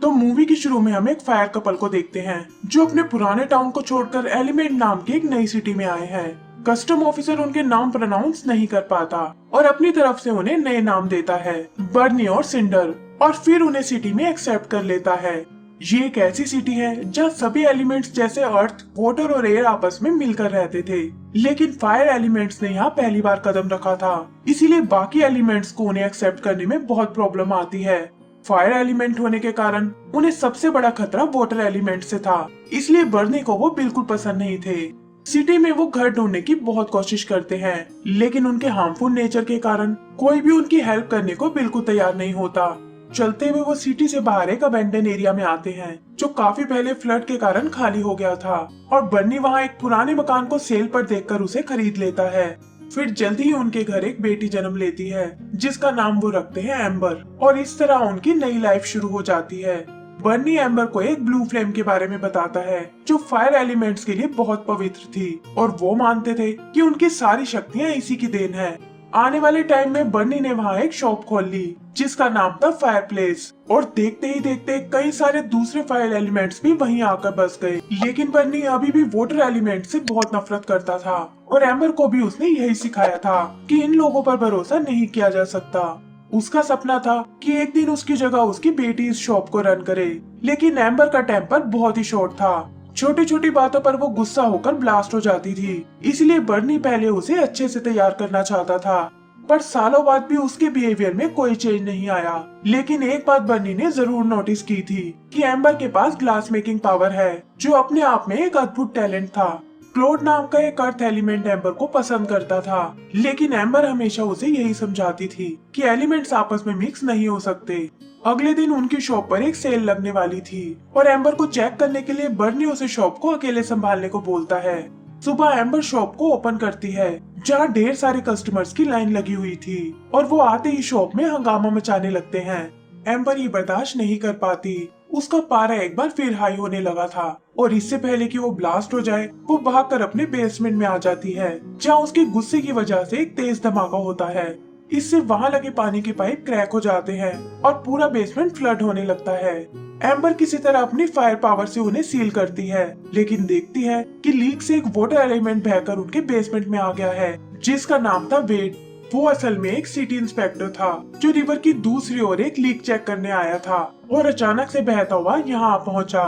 तो मूवी की शुरू में हम एक फायर कपल को देखते हैं जो अपने पुराने टाउन को छोड़कर एलिमेंट नाम की एक नई सिटी में आए हैं। कस्टम ऑफिसर उनके नाम प्रोनाउंस नहीं कर पाता और अपनी तरफ से उन्हें नए नाम देता है, बर्नी और सिंडर, और फिर उन्हें सिटी में एक्सेप्ट कर लेता है। ये एक ऐसी सिटी है जहाँ सभी एलिमेंट्स जैसे अर्थ, वाटर और एयर आपस में मिलकर रहते थे, लेकिन फायर एलिमेंट्स ने यहाँ पहली बार कदम रखा था, इसीलिए बाकी एलिमेंट्स को उन्हें एक्सेप्ट करने में बहुत प्रॉब्लम आती है। फायर एलिमेंट होने के कारण उन्हें सबसे बड़ा खतरा वाटर एलिमेंट से था, इसलिए बर्नी को वो बिल्कुल पसंद नहीं थे। सिटी में वो घर ढूंढने की बहुत कोशिश करते हैं, लेकिन उनके हार्मफुल नेचर के कारण कोई भी उनकी हेल्प करने को बिल्कुल तैयार नहीं होता। चलते हुए वो सिटी से बाहर एक अबेंडन एरिया में आते हैं जो काफी पहले फ्लड के कारण खाली हो गया था, और बर्नी वहाँ एक पुराने मकान को सेल पर देखकर उसे खरीद लेता है। फिर जल्दी ही उनके घर एक बेटी जन्म लेती है जिसका नाम वो रखते हैं एम्बर, और इस तरह उनकी नई लाइफ शुरू हो जाती है। बर्नी एम्बर को एक ब्लू फ्लेम के बारे में बताता है जो फायर एलिमेंट्स के लिए बहुत पवित्र थी, और वो मानते थे कि उनकी सारी शक्तियाँ इसी की देन है। आने वाले टाइम में बर्नी ने वहाँ एक शॉप खोल ली जिसका नाम था फायर प्लेस, और देखते ही देखते कई सारे दूसरे फायर एलिमेंट्स भी वहीं आकर बस गए। लेकिन बर्नी अभी भी वाटर एलिमेंट से बहुत नफरत करता था, और एम्बर को भी उसने यही सिखाया था कि इन लोगों पर भरोसा नहीं किया जा सकता। उसका सपना था कि एक दिन उसकी जगह उसकी बेटी इस शॉप को रन करे, लेकिन एम्बर का टेम्पर बहुत ही शॉर्ट था। छोटी छोटी बातों पर वो गुस्सा होकर ब्लास्ट हो जाती थी, इसलिए बर्नी पहले उसे अच्छे से तैयार करना चाहता था, पर सालों बाद भी उसके बिहेवियर में कोई चेंज नहीं आया। लेकिन एक बात बर्नी ने जरूर नोटिस की थी कि एम्बर के पास ग्लास मेकिंग पावर है, जो अपने आप में एक अद्भुत टैलेंट था। क्लोड नाम का एक अर्थ एलिमेंट एम्बर को पसंद करता था, लेकिन एम्बर हमेशा उसे यही समझाती थी कि एलिमेंट्स आपस में मिक्स नहीं हो सकते। अगले दिन उनकी शॉप पर एक सेल लगने वाली थी, और एम्बर को चेक करने के लिए बर्नी उसे शॉप को अकेले संभालने को बोलता है। सुबह एम्बर शॉप को ओपन करती है जहाँ ढेर सारे कस्टमर्स की लाइन लगी हुई थी, और वो आते ही शॉप में हंगामा मचाने लगते हैं। एम्बर ये बर्दाश्त नहीं कर पाती, उसका पारा एक बार फिर हाई होने लगा था, और इससे पहले कि वो ब्लास्ट हो जाए वो भागकर अपने बेसमेंट में आ जाती है जहाँ उसके गुस्से की वजह से एक तेज धमाका होता है। इससे वहाँ लगे पानी के पाइप क्रैक हो जाते हैं और पूरा बेसमेंट फ्लड होने लगता है। एम्बर किसी तरह अपनी फायर पावर से उन्हें सील करती है, लेकिन देखती है कि लीक से एक वाटर एलिमेंट बहकर उनके बेसमेंट में आ गया है जिसका नाम था वेड। वो असल में एक सिटी इंस्पेक्टर था जो रिवर की दूसरी ओर एक लीक चेक करने आया था, और अचानक से बहता हुआ यहाँ पहुँचा।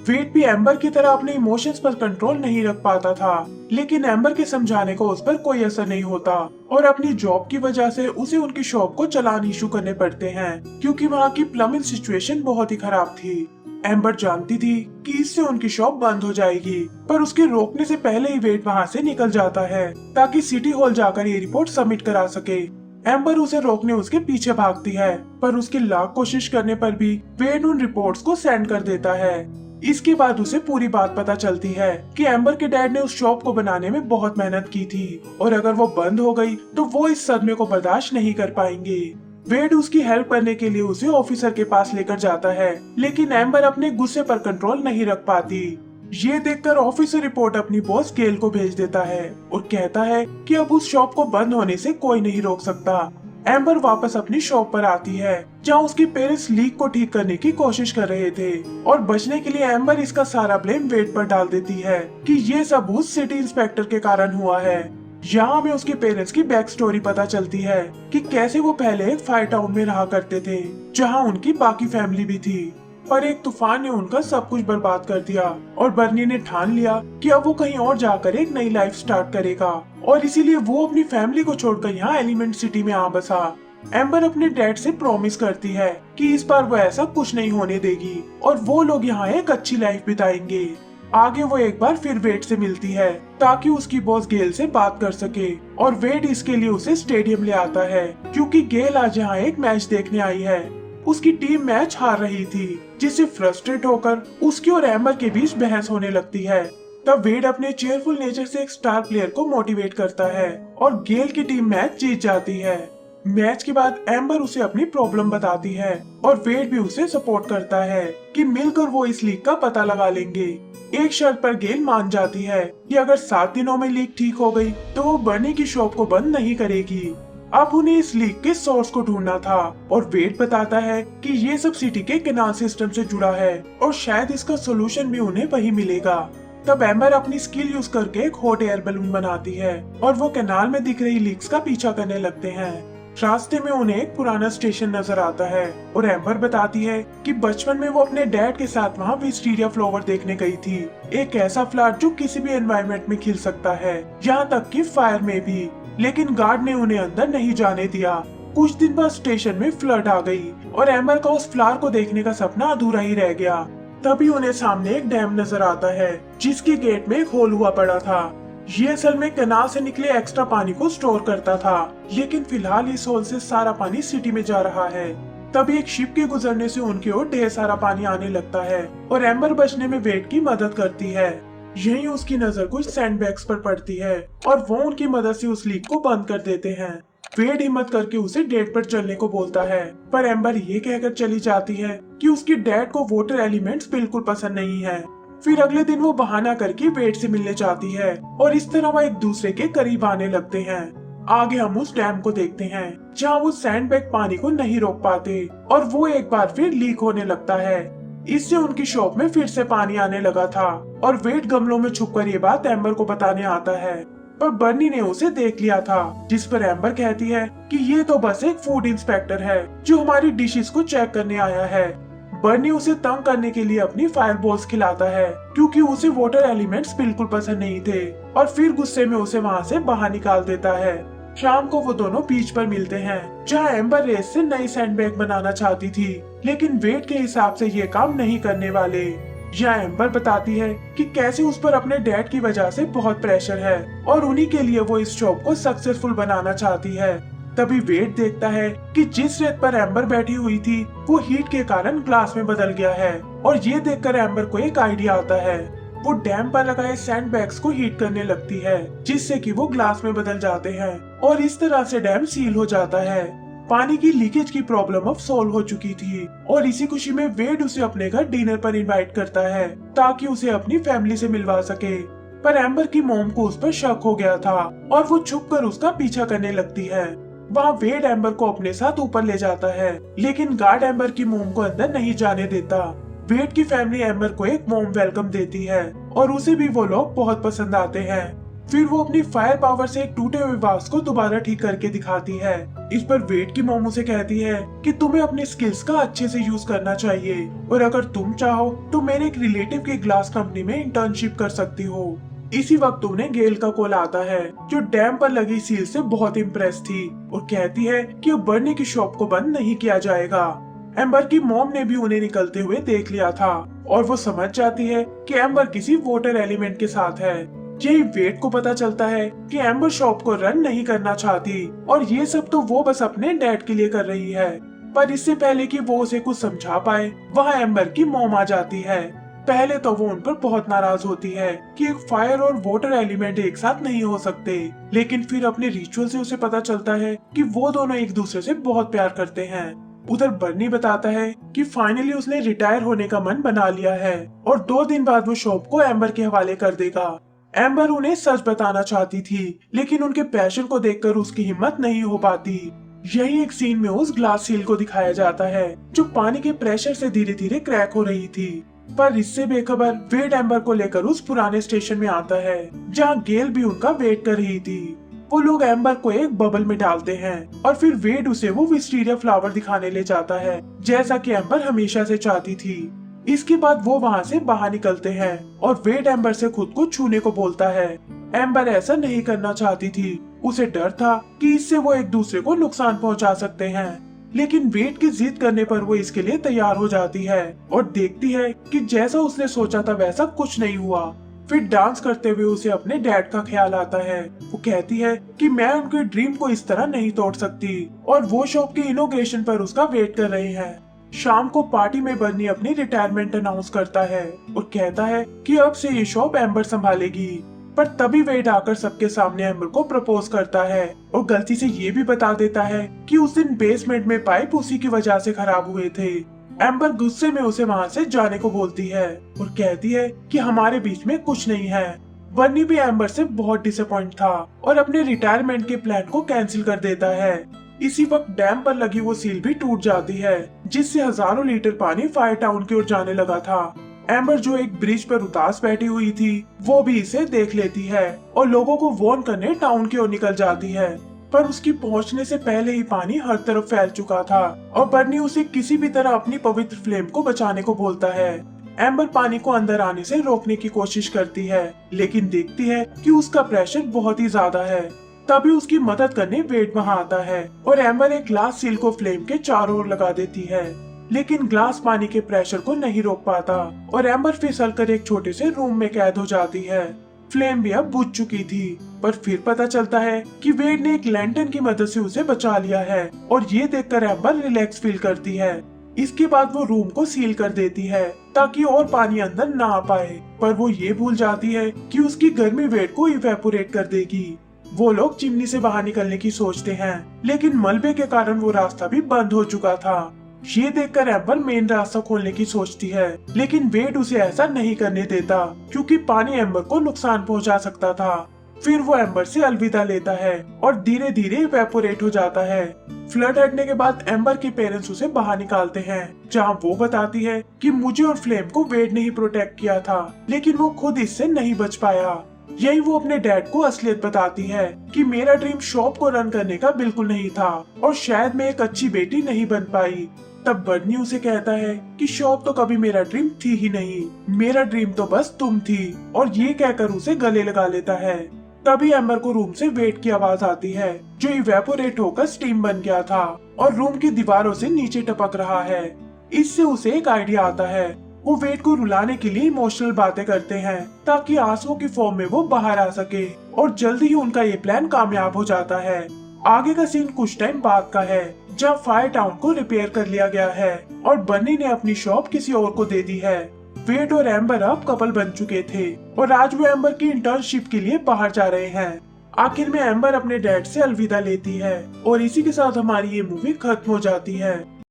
वेड भी एम्बर की तरह अपने इमोशंस पर कंट्रोल नहीं रख पाता था, लेकिन एम्बर के समझाने को उस पर कोई असर नहीं होता, और अपनी जॉब की वजह से उसे उनकी शॉप को चालान इशू करने पड़ते हैं क्योंकि वहाँ की प्लम्बिंग सिचुएशन बहुत ही खराब थी। एम्बर जानती थी कि इससे उनकी शॉप बंद हो जाएगी, पर उसके रोकने से पहले ही वेड वहाँ से निकल जाता है ताकि सिटी हॉल जाकर ये रिपोर्ट सबमिट करा सके। एम्बर उसे रोकने उसके पीछे भागती है, पर उसकी लाख कोशिश करने पर भी वेड उन रिपोर्ट्स को सेंड कर देता है। इसके बाद उसे पूरी बात पता चलती है कि एम्बर के डैड ने उस शॉप को बनाने में बहुत मेहनत की थी, और अगर वो बंद हो गई तो वो इस सदमे को बर्दाश्त नहीं कर पाएंगे। वेड उसकी हेल्प करने के लिए उसे ऑफिसर के पास लेकर जाता है, लेकिन एम्बर अपने गुस्से पर कंट्रोल नहीं रख पाती। ये देखकर ऑफिसर रिपोर्ट अपनी बॉस गेल को भेज देता है और कहता है कि अब उस शॉप को बंद होने से कोई नहीं रोक सकता। एम्बर वापस अपनी शॉप पर आती है जहाँ उसके पेरेंट्स लीक को ठीक करने की कोशिश कर रहे थे, और बचने के लिए एम्बर इसका सारा ब्लेम वेड पर डाल देती है कि ये सब उस सिटी इंस्पेक्टर के कारण हुआ है। यहाँ हमें उसके पेरेंट्स की बैक स्टोरी पता चलती है कि कैसे वो पहले एक फायर टाउन में रहा करते थे जहाँ उनकी बाकी फैमिली भी थी, पर एक तूफान ने उनका सब कुछ बर्बाद कर दिया, और बर्नी ने ठान लिया कि अब वो कहीं और जाकर एक नई लाइफ स्टार्ट करेगा, और इसीलिए वो अपनी फैमिली को छोड़कर यहाँ एलिमेंट सिटी में आ बसा। एम्बर अपने डैड से प्रॉमिस करती है कि इस बार वो ऐसा कुछ नहीं होने देगी, और वो लोग यहाँ एक अच्छी लाइफ बिताएंगे। आगे वो एक बार फिर वेड से मिलती है ताकि उसकी बॉस गेल से बात कर सके, और वेड इसके लिए उसे स्टेडियम ले आता है क्योंकि गेल आज यहाँ एक मैच देखने आई है। उसकी टीम मैच हार रही थी, जिससे फ्रस्ट्रेट होकर उसकी और एम्बर के बीच बहस होने लगती है। तब वेड अपने चेयरफुल नेचर से एक स्टार प्लेयर को मोटिवेट करता है, और गेल की टीम मैच जीत जाती है। मैच के बाद एम्बर उसे अपनी प्रॉब्लम बताती है, और वेड भी उसे सपोर्ट करता है कि मिलकर वो इस लीक का पता लगा लेंगे। एक शर्त पर गेल मान जाती है कि अगर 7 दिनों में लीक ठीक हो गई तो वो बर्नी की शॉप को बंद नहीं करेगी। अब उन्हें इस लीक के सोर्स को ढूंढना था और वेड बताता है कि ये सब सिटी के कैनाल सिस्टम से जुड़ा है और शायद इसका सोल्यूशन भी उन्हें वही मिलेगा। तब एम्बर अपनी स्किल यूज करके एक हॉट एयर बलून बनाती है और वो कैनाल में दिख रही लीक्स का पीछा करने लगते हैं। रास्ते में उन्हें एक पुराना स्टेशन नजर आता है और एम्बर बताती है कि बचपन में वो अपने डैड के साथ वहाँ विस्टीरिया फ्लावर देखने गई थी, एक ऐसा फ्लावर जो किसी भी एनवायरनमेंट में खिल सकता है, यहाँ तक कि फायर में भी। लेकिन गार्ड ने उन्हें अंदर नहीं जाने दिया। कुछ दिन बाद स्टेशन में फ्लड आ गई और एम्बर का उस फ्लावर को देखने का सपना अधूरा ही रह गया। तभी उन्हें सामने एक डैम नजर आता है जिसके गेट में एक होल हुआ पड़ा था। ये असल में कैनाल से निकले एक्स्ट्रा पानी को स्टोर करता था, लेकिन फिलहाल इस होल से सारा पानी सिटी में जा रहा है। तभी एक शिप के गुजरने से उनकी ओर ढेर सारा पानी आने लगता है और एम्बर बचने में वेड की मदद करती है। यहीं उसकी नजर कुछ सैंडबैग्स पर पड़ती है और वो उनकी मदद से उस लीक को बंद कर देते हैं। वेड हिम्मत करके उसे डेट पर चलने को बोलता है, पर एम्बर ये कहकर चली जाती है कि उसके डैड को वाटर एलिमेंट्स बिल्कुल पसंद नहीं है। फिर अगले दिन वो बहाना करके वेड से मिलने जाती है और इस तरह वो एक दूसरे के करीब आने लगते हैं। आगे हम उस डैम को देखते हैं जहाँ वो सैंडबैग पानी को नहीं रोक पाते और वो एक बार फिर लीक होने लगता है। इससे उनकी शॉप में फिर से पानी आने लगा था और वेड गमलों में छुपकर ये बात एम्बर को बताने आता है, पर बर्नी ने उसे देख लिया था, जिस पर एम्बर कहती है कि ये तो बस एक फूड इंस्पेक्टर है जो हमारी डिशेस को चेक करने आया है। बर्नी उसे तंग करने के लिए अपनी फायर बॉल्स खिलाता है क्योंकि उसे वाटर एलिमेंट्स बिल्कुल पसंद नहीं थे और फिर गुस्से में उसे वहाँ से बाहर निकाल देता है। शाम को वो दोनों बीच पर मिलते हैं जहाँ एम्बर रेस से नई सैंडबैग बनाना चाहती थी, लेकिन वेड के हिसाब से ये काम नहीं करने वाले। यहाँ एम्बर बताती है कि कैसे उस पर अपने डैड की वजह से बहुत प्रेशर है और उन्हीं के लिए वो इस जॉब को सक्सेसफुल बनाना चाहती है। तभी वेड देखता है कि जिस रेत पर एम्बर बैठी हुई थी वो हीट के कारण ग्लास में बदल गया है और ये देखकर एम्बर को एक आइडिया आता है। वो डैम पर लगाए सैंडबैग्स को हीट करने लगती है जिससे कि वो ग्लास में बदल जाते हैं और इस तरह से डैम सील हो जाता है। पानी की लीकेज की प्रॉब्लम अब सॉल्व हो चुकी थी और इसी खुशी में वेड उसे अपने घर डिनर पर इनवाइट करता है ताकि उसे अपनी फैमिली से मिलवा सके। पर एम्बर की मॉम को उस पर शक हो गया था और वो छुपकर उसका पीछा करने लगती है। वहाँ वेड एम्बर को अपने साथ ऊपर ले जाता है, लेकिन गार्ड एम्बर की मोम को अंदर नहीं जाने देता। वेड की फैमिली एम्बर को एक मोम वेलकम देती है और उसे भी वो लोग बहुत पसंद आते हैं। फिर वो अपनी फायर पावर से एक टूटे हुए वास को दोबारा ठीक करके दिखाती है। इस पर वेड की मोम उसे कहती है कि तुम्हें अपनी स्किल्स का अच्छे से यूज करना चाहिए और अगर तुम चाहो तो मेरे एक रिलेटिव की ग्लास कंपनी में इंटर्नशिप कर सकती हो। इसी वक्त उन्हें गेल का कॉल आता है जो डैम पर लगी सील से बहुत इम्प्रेस थी और कहती है कि अब बर्नी की शॉप को बंद नहीं किया जाएगा। एम्बर की मॉम ने भी उन्हें निकलते हुए देख लिया था और वो समझ जाती है कि एम्बर किसी वाटर एलिमेंट के साथ है। यही वेड को पता चलता है कि एम्बर शॉप को रन नहीं करना चाहती और ये सब तो वो बस अपने डैड के लिए कर रही है। पर इससे पहले कि वो उसे कुछ समझा पाए वहाँ एम्बर की मॉम आ जाती है। पहले तो वो उन पर बहुत नाराज होती है कि एक फायर और वाटर एलिमेंट एक साथ नहीं हो सकते, लेकिन फिर अपने रिचुअल से उसे पता चलता है कि वो दोनों एक दूसरे से बहुत प्यार करते हैं। उधर बर्नी बताता है कि फाइनली उसने रिटायर होने का मन बना लिया है और 2 दिन बाद वो शॉप को एम्बर के हवाले कर देगा। एम्बर उन्हें सच बताना चाहती थी, लेकिन उनके पैशन को देखकर उसकी हिम्मत नहीं हो पाती। यही एक सीन में उस ग्लास सील को दिखाया जाता है जो पानी के प्रेशर से धीरे धीरे क्रैक हो रही थी। पर इससे बेखबर वेड एम्बर को लेकर उस पुराने स्टेशन में आता है जहाँ गेल भी उनका वेट कर रही थी। वो लोग एम्बर को एक बबल में डालते हैं और फिर वेड उसे वो विस्टीरिया फ्लावर दिखाने ले जाता है जैसा कि एम्बर हमेशा से चाहती थी। इसके बाद वो वहाँ से बाहर निकलते हैं और वेड एम्बर से खुद को छूने को बोलता है। एम्बर ऐसा नहीं करना चाहती थी, उसे डर था कि इससे वो एक दूसरे को नुकसान पहुँचा सकते हैं, लेकिन वेड की जिद करने पर वो इसके लिए तैयार हो जाती है और देखती है कि जैसा उसने सोचा था वैसा कुछ नहीं हुआ। फिर डांस करते हुए उसे अपने डैड का ख्याल आता है। वो कहती है कि मैं उनके ड्रीम को इस तरह नहीं तोड़ सकती और वो शॉप के इनॉग्रेशन पर उसका वेट कर रहे हैं। शाम को पार्टी में बर्नी अपनी रिटायरमेंट अनाउंस करता है और कहता है कि अब से ये शॉप एम्बर संभालेगी। पर तभी वेड आकर सबके सामने एम्बर को प्रपोज करता है और गलती से ये भी बता देता है कि उस दिन बेसमेंट में पाइप उसी की वजह से खराब हुए थे। एम्बर गुस्से में उसे वहाँ से जाने को बोलती है और कहती है कि हमारे बीच में कुछ नहीं है। बर्नी भी एम्बर से बहुत डिसअपॉइंट था और अपने रिटायरमेंट के प्लान को कैंसिल कर देता है। इसी वक्त डैम पर लगी वो सील भी टूट जाती है, जिससे हजारों लीटर पानी फायर टाउन की ओर जाने लगा था। एम्बर जो एक ब्रिज पर उदास बैठी हुई थी, वो भी इसे देख लेती है और लोगों को वार्न करने टाउन की ओर निकल जाती है, पर उसकी पहुंचने से पहले ही पानी हर तरफ फैल चुका था और बर्नी उसे किसी भी तरह अपनी पवित्र फ्लेम को बचाने को बोलता है। एम्बर पानी को अंदर आने से रोकने की कोशिश करती है, लेकिन देखती है कि उसका प्रेशर बहुत ही ज्यादा है। तभी उसकी मदद करने वेड वहां आता है और एम्बर एक ग्लास सील को फ्लेम के चारों ओर लगा देती है, लेकिन ग्लास पानी के प्रेशर को नहीं रोक पाता और एम्बर फिसलकर एक छोटे से रूम में कैद हो जाती है। फ्लेम भी अब बुझ चुकी थी, पर फिर पता चलता है कि वेड ने एक लैंटर्न की मदद से उसे बचा लिया है और ये देखकर एम्बर रिलैक्स फील करती है। इसके बाद वो रूम को सील कर देती है ताकि और पानी अंदर ना आ पाए, पर वो ये भूल जाती है कि उसकी गर्मी वेड को इवेपोरेट कर देगी। वो लोग चिमनी से बाहर निकलने की सोचते हैं, लेकिन मलबे के कारण वो रास्ता भी बंद हो चुका था। ये देखकर एम्बर मेन रास्ता खोलने की सोचती है, लेकिन वेड उसे ऐसा नहीं करने देता क्योंकि पानी एम्बर को नुकसान पहुंचा सकता था। फिर वो एम्बर से अलविदा लेता है और धीरे धीरे इवेपोरेट हो जाता है। फ्लड हटने के बाद एम्बर के पेरेंट्स उसे बाहर निकालते हैं, जहां वो बताती है कि मुझे और फ्लेम को वेड ने ही प्रोटेक्ट किया था, लेकिन वो खुद इससे नहीं बच पाया। यही वो अपने डैड को असलियत बताती है कि मेरा ड्रीम शॉप को रन करने का बिल्कुल नहीं था और शायद मैं एक अच्छी बेटी नहीं बन पाई। तब बर्नी उसे कहता है कि शॉप तो कभी मेरा ड्रीम थी ही नहीं, मेरा ड्रीम तो बस तुम थी, और ये कहकर उसे गले लगा लेता है। तभी एम्बर को रूम से वेड की आवाज आती है, जो इवेपोरेट होकर स्टीम बन गया था और रूम की दीवारों से नीचे टपक रहा है। इससे उसे एक आइडिया आता है। वो वेड को रुलाने के लिए इमोशनल बातें करते हैं ताकि आंसुओं की फॉर्म में वो बाहर आ सके, और जल्दी ही उनका ये प्लान कामयाब हो जाता है। आगे का सीन कुछ टाइम बाद का है, जब फायर टाउन को रिपेयर कर लिया गया है और बर्नी ने अपनी शॉप किसी और को दे दी है। वेड और एम्बर अब कपल बन चुके थे और आज वो एम्बर की इंटर्नशिप के लिए बाहर जा रहे हैं। आखिर में एम्बर अपने डैड से अलविदा लेती है और इसी के साथ हमारी ये मूवी खत्म हो जाती है।